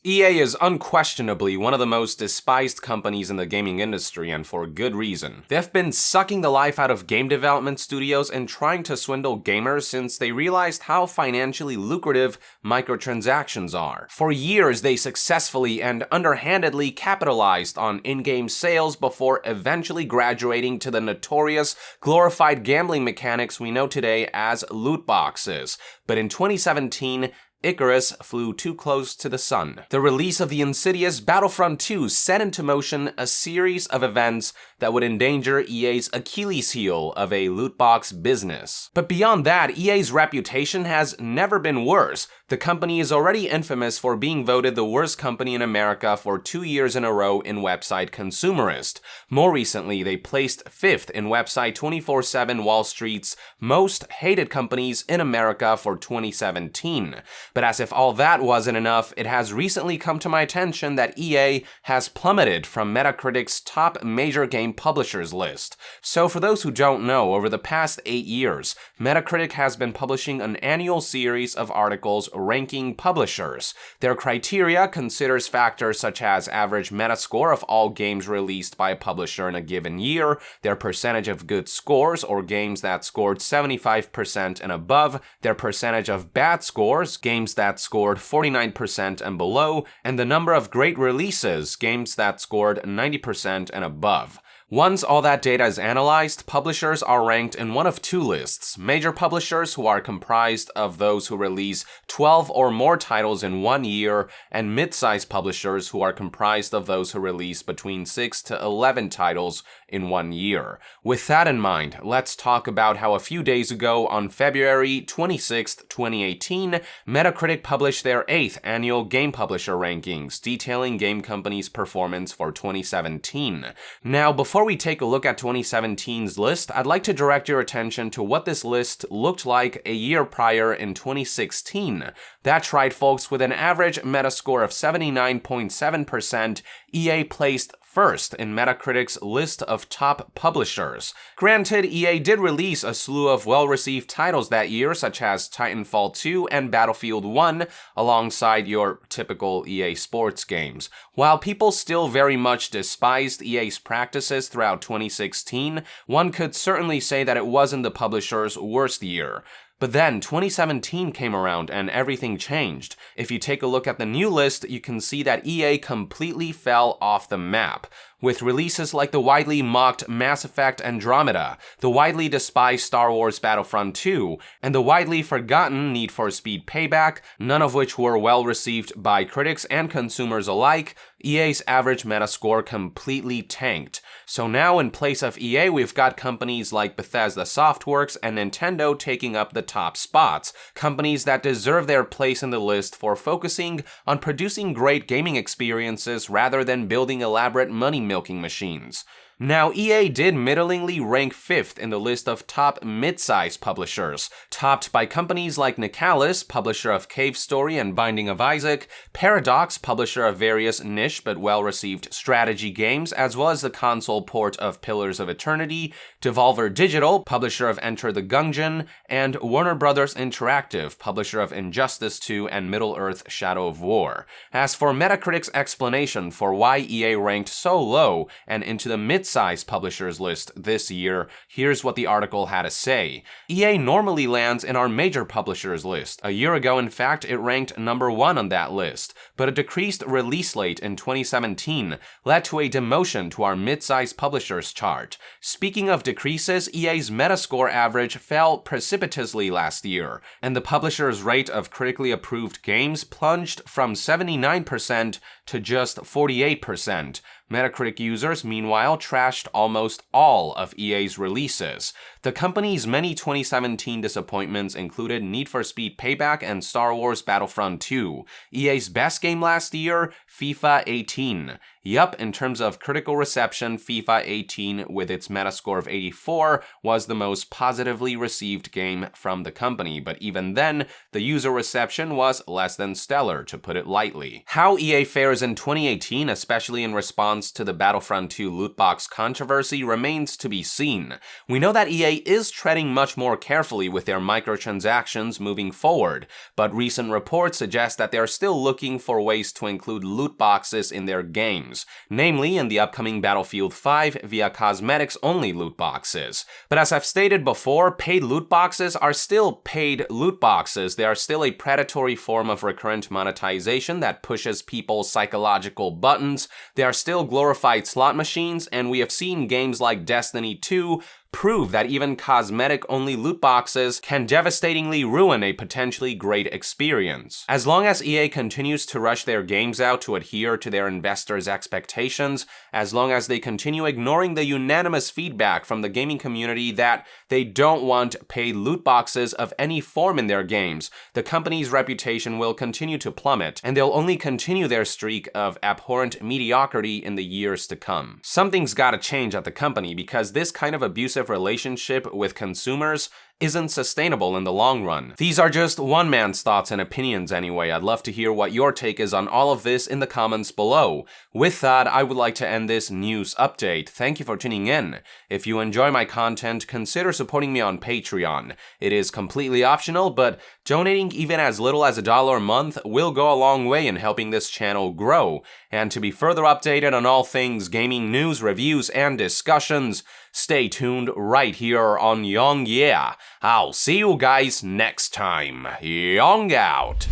EA is unquestionably one of the most despised companies in the gaming industry, and for good reason. They've been sucking the life out of game development studios and trying to swindle gamers since they realized how financially lucrative microtransactions are. For years, they successfully and underhandedly capitalized on in-game sales before eventually graduating to the notorious glorified gambling mechanics we know today as loot boxes. But in 2017, Icarus flew too close to the sun. The release of the insidious Battlefront 2 set into motion a series of events that would endanger EA's Achilles heel of a loot box business. But beyond that, EA's reputation has never been worse. The company is already infamous for being voted the worst company in America for 2 years in a row in website Consumerist. More recently, they placed 5th in website 24/7 Wall Street's most hated companies in America for 2017. But as if all that wasn't enough, it has recently come to my attention that EA has plummeted from Metacritic's top major game publishers list. So for those who don't know, over the past 8 years, Metacritic has been publishing an annual series of articles ranking publishers. Their criteria considers factors such as average Metascore of all games released by a publisher in a given year, their percentage of good scores or games that scored 75% and above, their percentage of bad scores, games that scored 49% and below, and the number of great releases, games that scored 90% and above. Once all that data is analyzed, publishers are ranked in one of two lists: major publishers, who are comprised of those who release 12 or more titles in 1 year, and mid-sized publishers, who are comprised of those who release between 6 to 11 titles in 1 year. With that in mind, let's talk about how a few days ago, on February 26th, 2018, Metacritic published their 8th annual game publisher rankings, detailing game companies' performance for 2017. Now, before we take a look at 2017's list, I'd like to direct your attention to what this list looked like a year prior in 2016. That's right, folks, with an average Metascore of 79.7%, EA placed first in Metacritic's list of top publishers. Granted, EA did release a slew of well-received titles that year, such as Titanfall 2 and Battlefield 1, alongside your typical EA sports games. While people still very much despised EA's practices throughout 2016, one could certainly say that it wasn't the publisher's worst year. But then 2017 came around and everything changed. If you take a look at the new list, you can see that EA completely fell off the map. With releases like the widely mocked Mass Effect Andromeda, the widely despised Star Wars Battlefront 2, and the widely forgotten Need for Speed Payback, none of which were well received by critics and consumers alike, EA's average Metascore completely tanked. So now, in place of EA, we've got companies like Bethesda Softworks and Nintendo taking up the top spots, companies that deserve their place in the list for focusing on producing great gaming experiences rather than building elaborate money-milking machines. Now, EA did middlingly rank 5th in the list of top mid-size publishers, topped by companies like Nicalis, publisher of Cave Story and Binding of Isaac, Paradox, publisher of various niche but well-received strategy games, as well as the console port of Pillars of Eternity, Devolver Digital, publisher of Enter the Gungeon, and Warner Bros. Interactive, publisher of Injustice 2 and Middle-earth: Shadow of War. As for Metacritic's explanation for why EA ranked so low and into the mid-size publishers list this year, here's what the article had to say. EA normally lands in our major publishers list. A year ago, in fact, it ranked number 1 on that list, but a decreased release slate in 2017 led to a demotion to our mid-size publishers chart. Speaking of decreases, EA's Metascore average fell precipitously last year, and the publisher's rate of critically approved games plunged from 79% to just 48%. Metacritic users, meanwhile, trashed almost all of EA's releases. The company's many 2017 disappointments included Need for Speed Payback and Star Wars Battlefront 2. EA's best game last year, FIFA 18. Yup, in terms of critical reception, FIFA 18, with its Metascore of 84, was the most positively received game from the company, but even then, the user reception was less than stellar, to put it lightly. How EA fares in 2018, especially in response response to the Battlefront 2 lootbox controversy remains to be seen. We know that EA is treading much more carefully with their microtransactions moving forward, but recent reports suggest that they are still looking for ways to include loot boxes in their games, namely in the upcoming Battlefield 5 via cosmetics-only loot boxes. But as I've stated before, paid loot boxes are still paid loot boxes. They are still a predatory form of recurrent monetization that pushes people's psychological buttons. They are still glorified slot machines, and we have seen games like Destiny 2 prove that even cosmetic-only loot boxes can devastatingly ruin a potentially great experience. As long as EA continues to rush their games out to adhere to their investors' expectations, as long as they continue ignoring the unanimous feedback from the gaming community that they don't want paid loot boxes of any form in their games, the company's reputation will continue to plummet, and they'll only continue their streak of abhorrent mediocrity in the years to come. Something's gotta change at the company, because this kind of abusive relationship with consumers isn't sustainable in the long run. These are just one man's thoughts and opinions anyway. I'd love to hear what your take is on all of this in the comments below. With that, I would like to end this news update. Thank you for tuning in. If you enjoy my content, consider supporting me on Patreon. It is completely optional, but donating even as little as $1 a month will go a long way in helping this channel grow. And to be further updated on all things gaming news, reviews, and discussions, stay tuned right here on Young Yeah. I'll see you guys next time. Young out.